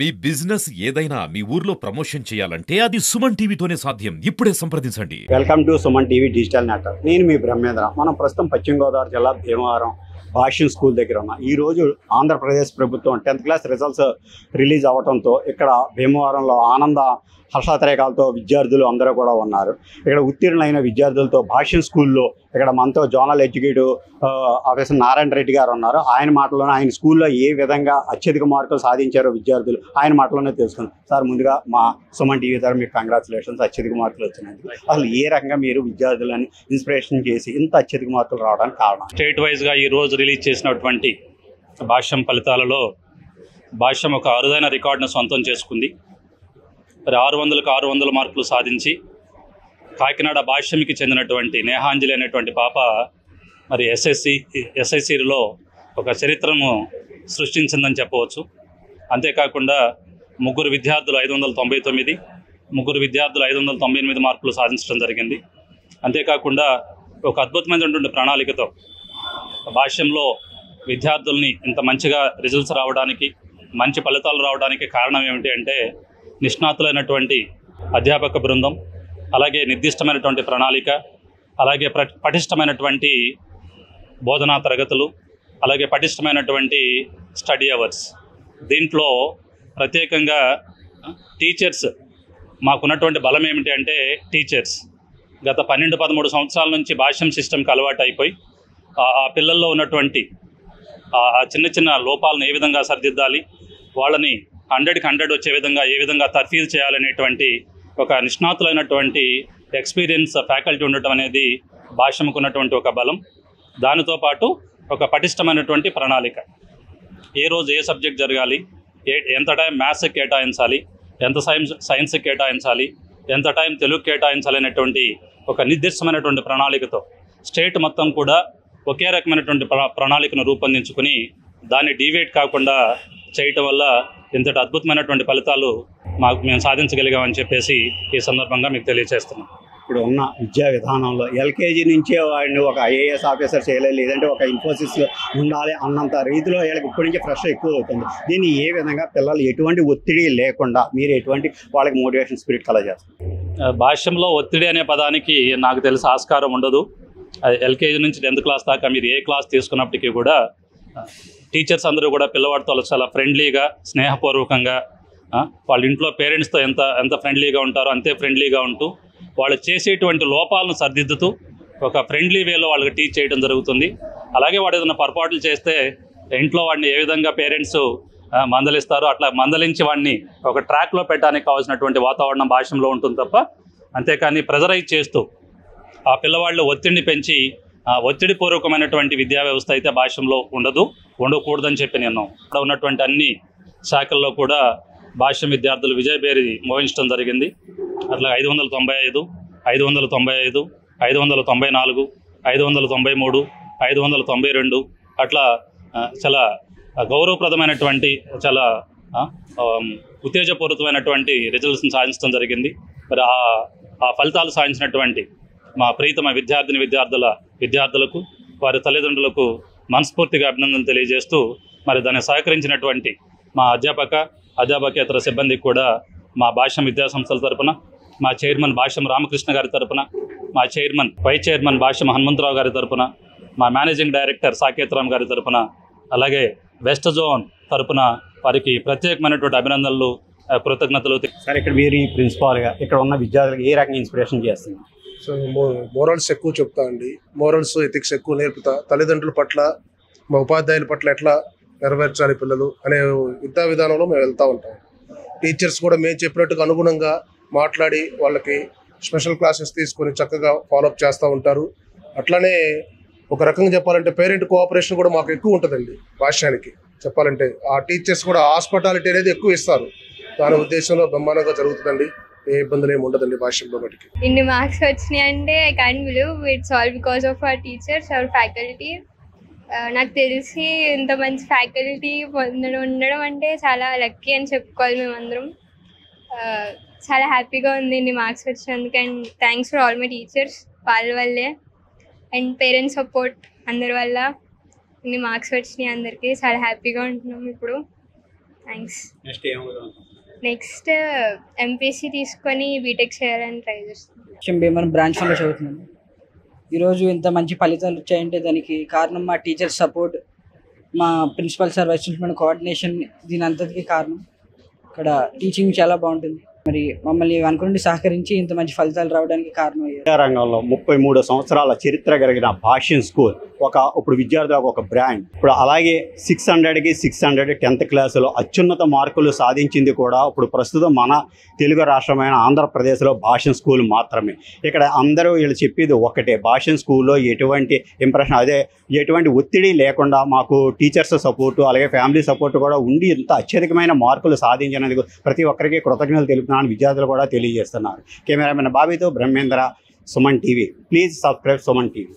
మీ business ఏదైనా మీ ఊర్లో promotion చేయాలంటే అది సుమన్ టీవీతోనే సాధ్యం. ఇప్పుడే సంప్రదించండి. Welcome to Suman TV digital network. నేను మీ బ్రహ్మేంద్ర. మనం ప్రస్తుతం పశ్చిమ గోదావరి జిల్లా భీమవరం భాష్యం స్కూల్ దగ్గర ఉన్నాం. ఈరోజు ఆంధ్రప్రదేశ్ ప్రభుత్వం 10th క్లాస్ రిజల్ట్స్ రిలీజ్ అవ్వడంతో ఇక్కడ భీమవరంలో ఆనంద హర్షాతిరేకాలతో విద్యార్థులు అందరూ కూడా ఉన్నారు. ఇక్కడ ఉత్తీర్ణులైన విద్యార్థులతో భాష్యం స్కూల్లో ఇక్కడ మనతో zonal executive officer Narayana Reddy గారు ఉన్నారు. ఆయన మాటలోనే ఆయన స్కూల్లో ఏ విధంగా అత్యధిక మార్కులు సాధించారో విద్యార్థులు ఆయన మాటలోనే తెలుసుకుందాం. సార్, ముందుగా మా సుమన్ టీవీ ద్వారా మీకు కంగ్రాచులేషన్స్, అత్యధిక మార్కులు వచ్చినందుకు. అసలు ఏ రకంగా మీరు విద్యార్థులను ఇన్స్పిరేషన్ చేసి ఇంత అత్యధిక మార్కులు రావడానికి కారణం? స్టేట్ వైజ్గా ఈరోజు రిలీజ్ చేసినటువంటి భాష్యం ఫలితాలలో భాష్యం ఒక అరుదైన రికార్డును సొంతం చేసుకుంది. మరి 600కు 600 మార్కులు సాధించి కాకినాడ భాష్యంకి చెందినటువంటి నేహాంజలి అనేటువంటి పాప మరి ఎస్ఐసిలో ఒక చరిత్రను సృష్టించిందని చెప్పవచ్చు. అంతేకాకుండా ముగ్గురు విద్యార్థులు 599, ముగ్గురు విద్యార్థులు 598 మార్కులు సాధించడం జరిగింది. అంతేకాకుండా ఒక అద్భుతమైనటువంటి ప్రణాళికతో భాష్యంలో విద్యార్థుల్ని ఇంత మంచిగా రిజల్ట్స్ రావడానికి, మంచి ఫలితాలు రావడానికి కారణం ఏమిటి అంటే నిష్ణాతులైనటువంటి అధ్యాపక బృందం, అలాగే నిర్దిష్టమైనటువంటి ప్రణాళిక, అలాగే పటిష్టమైనటువంటి బోధనా తరగతులు, అలాగే పటిష్టమైనటువంటి స్టడీ అవర్స్. దీంట్లో ప్రత్యేకంగా టీచర్స్, మాకున్నటువంటి బలం ఏమిటి అంటే టీచర్స్ గత 12-13 సంవత్సరాల నుంచి భాష్యం సిస్టమ్కి అలవాటు అయిపోయి ఆ పిల్లల్లో ఉన్నటువంటి ఆ చిన్న చిన్న లోపాలను ఏ విధంగా సరిదిద్దాలి, వాళ్ళని 100కి 100 వచ్చే విధంగా ఏ విధంగా తర్ఫీదు చేయాలనేటువంటి ఒక నిష్ణాతులైనటువంటి ఎక్స్పీరియన్స్ ఫ్యాకల్టీ ఉండటం అనేది భాష్యంకు ఉన్నటువంటి ఒక బలం. దానితో పాటు ఒక పటిష్టమైనటువంటి ప్రణాళిక, ఏ రోజు ఏ సబ్జెక్ట్ జరగాలి, ఎంత టైం మ్యాథ్స్కి కేటాయించాలి, ఎంత సైన్స్కి కేటాయించాలి, ఎంత టైం తెలుగు కేటాయించాలి అనేటువంటి ఒక నిర్దిష్టమైనటువంటి ప్రణాళికతో స్టేట్ మొత్తం కూడా ఒకే రకమైనటువంటి ప్రణాళికను రూపొందించుకుని దాన్ని డీవేట్ కాకుండా చేయటం వల్ల ఇంతటి అద్భుతమైనటువంటి ఫలితాలు మేము సాధించగలిగామని చెప్పేసి ఈ సందర్భంగా మీకు తెలియజేస్తున్నాం. ఇప్పుడు ఉన్న విద్యా విధానంలో ఎల్కేజీ నుంచే వాడిని ఒక ఐఏఎస్ ఆఫీసర్ చేయలేదు, లేదంటే ఒక ఇన్ఫోసిస్ ఉండాలి అన్నంత రీతిలో వీళ్ళకి ఇప్పటి నుంచి ప్రెషర్ ఎక్కువ అవుతుంది. దీన్ని ఏ విధంగా పిల్లలు ఎటువంటి ఒత్తిడి లేకుండా మీరు ఎటువంటి వాళ్ళకి మోటివేషన్ స్పిరిట్ కలగజేస్తారు? భాష్యంలో ఒత్తిడి అనే పదానికి నాకు తెలిసి ఆస్కారం ఉండదు. ఎల్కేజీ నుంచి 10th క్లాస్ దాకా మీరు ఏ క్లాస్ తీసుకున్నప్పటికీ కూడా టీచర్స్ అందరూ కూడా పిల్లవాడితో చాలా ఫ్రెండ్లీగా, స్నేహపూర్వకంగా, వాళ్ళ ఇంట్లో పేరెంట్స్తో ఎంత ఫ్రెండ్లీగా ఉంటారో అంతే ఫ్రెండ్లీగా ఉంటూ వాళ్ళు చేసేటువంటి లోపాలను సరిదిద్దుతూ ఒక ఫ్రెండ్లీ వేలో వాళ్ళకి టీచ్ చేయడం జరుగుతుంది. అలాగే వాడు ఏదైనా పొరపాట్లు చేస్తే ఇంట్లో వాడిని ఏ విధంగా పేరెంట్స్ మందలిస్తారో అట్లా మందలించి వాడిని ఒక ట్రాక్లో పెట్టడానికి కావాల్సినటువంటి వాతావరణం భాష్యంలో ఉంటుంది తప్ప, అంతేకాని ప్రెజరైజ్ చేస్తూ ఆ పిల్లవాళ్ళు ఒత్తిడిని పెంచి ఒత్తిడి పూర్వకమైనటువంటి విద్యా వ్యవస్థ అయితే భాష్యంలో ఉండకూడదని చెప్పి నేను ఇక్కడ ఉన్నటువంటి అన్ని శాఖల్లో కూడా భాష్యం విద్యార్థులు విజయబేరి మోహించడం జరిగింది. అట్లా 595, 595, 594, 593, 592 అట్లా చాలా గౌరవప్రదమైనటువంటి, చాలా ఉత్తేజపూరితమైనటువంటి రిజల్ట్స్ని సాధించడం జరిగింది. మరి ఆ ఫలితాలు సాధించినటువంటి మా ప్రీతమ విద్యార్థులకు వారి తల్లిదండ్రులకు మనస్ఫూర్తిగా అభినందనలు తెలియజేస్తూ, మరి దాన్ని సహకరించినటువంటి మా అధ్యాపకేతర సిబ్బందికి కూడా మా భాష్యం విద్యాసంస్థల తరపున, మా చైర్మన్ భాష్యం రామకృష్ణ గారి తరపున, మా వైస్ చైర్మన్ భాష్యం హనుమంతరావు గారి తరపున, మా మేనేజింగ్ డైరెక్టర్ సాకేతరామ్ గారి తరపున, అలాగే వెస్ట్ జోన్ తరపున వారికి ప్రత్యేకమైనటువంటి అభినందనలు, కృతజ్ఞతలు. సార్, ఇక్కడ మీరు ఈ ప్రిన్సిపాల్గా ఇక్కడ ఉన్న విద్యార్థులకు ఏ రకంగా ఇన్స్పిరేషన్ చేస్తున్నారు? సో మోరల్స్ ఎక్కువ చెప్తా అండి, మోరల్స్ ఎథిక్స్ ఎక్కువ నేర్పుతా. తల్లిదండ్రుల పట్ల, మా ఉపాధ్యాయుల పట్ల ఎట్లా నెరవేర్చాలి పిల్లలు అనే విద్యా విధానంలో మేము వెళ్తూ ఉంటాం. టీచర్స్ కూడా మేము చెప్పినట్టుగా అనుగుణంగా మాట్లాడి వాళ్ళకి స్పెషల్ క్లాసెస్ తీసుకొని చక్కగా ఫాలోఅప్ చేస్తూ ఉంటారు. అట్లానే ఒక రకంగా చెప్పాలంటే పేరెంట్ కోఆపరేషన్ కూడా మాకు ఎక్కువ ఉంటుందండి. భాష్యానికి చెప్పాలంటే ఆ టీచర్స్ కూడా హాస్పిటాలిటీ అనేది ఎక్కువ ఇస్తారు. దాని ఉద్దేశంలో బ్రహ్మాండంగా జరుగుతుందండి. ఏ ఇబ్బందులు ఏమి ఉండదండి భాష్యంలో బట్టికి. ఇన్ని మార్క్స్ వచ్చినాయి అంటే I can't believe it's all because of our teachers, hour faculty. నాకు తెలిసి ఇంత మంచి ఫ్యాకల్టీ ఉండడం అంటే చాలా లక్కీ అని చెప్పుకోవాలి. మేమందరం చాలా హ్యాపీగా ఉంది ఇన్ని మార్క్స్ వచ్చినందుకు. And thanks for all my teachers, వాళ్ళ వల్లే. అండ్ పేరెంట్స్ సపోర్ట్ అందరి వల్ల ఇన్ని మార్క్స్ వచ్చినాయి. అందరికీ చాలా హ్యాపీగా ఉంటున్నాం ఇప్పుడు. థ్యాంక్స్. నెక్స్ట్ ఏమవుతుంది? నెక్స్ట్ ఎంపీసీ తీసుకొని బీటెక్ చేయాలని ట్రై చేస్తాను. భీమవరం బ్రాంచ్ లో చదువుతున్నాను. ఈరోజు ఇంత మంచి ఫలితాలు వచ్చాయంటే దానికి కారణం మా టీచర్ సపోర్ట్, మా principal sir, vice principal coordination, దీని అంతటికీ కారణం. ఇక్కడ టీచింగ్ చాలా బాగుంటుంది. మరి మమ్మల్ని అనుకుని సహకరించి ఇంత మంచి ఫలితాలు రావడానికి కారణం అయ్యారు. విద్యారంగంలో 33 సంవత్సరాల చరిత్ర కలిగిన భాష్యం స్కూల్ ఇప్పుడు విద్యార్థులకు ఒక బ్రాండ్. ఇప్పుడు అలాగే 600కి 600 10th క్లాసులో అత్యున్నత మార్కులు సాధించింది కూడా ఇప్పుడు ప్రస్తుతం మన తెలుగు రాష్ట్రమైన ఆంధ్రప్రదేశ్లో భాష్యం స్కూల్ మాత్రమే. ఇక్కడ అందరూ వీళ్ళు చెప్పేది ఒకటే, భాష్యం స్కూల్లో ఎటువంటి ఇంప్రెషన్, అదే ఎటువంటి ఒత్తిడి లేకుండా మాకు టీచర్స్ సపోర్టు అలాగే ఫ్యామిలీ సపోర్ట్ కూడా ఉండి ఇంత అత్యధికమైన మార్కులు సాధించినందుకు ప్రతి ఒక్కరికి కృతజ్ఞతలు తెలుపుతున్నాను, విద్యార్థులు కూడా తెలియజేస్తున్నారు. కెమెరామెన్ బాబీతో Brahmendra, Suman TV. Please subscribe Suman TV.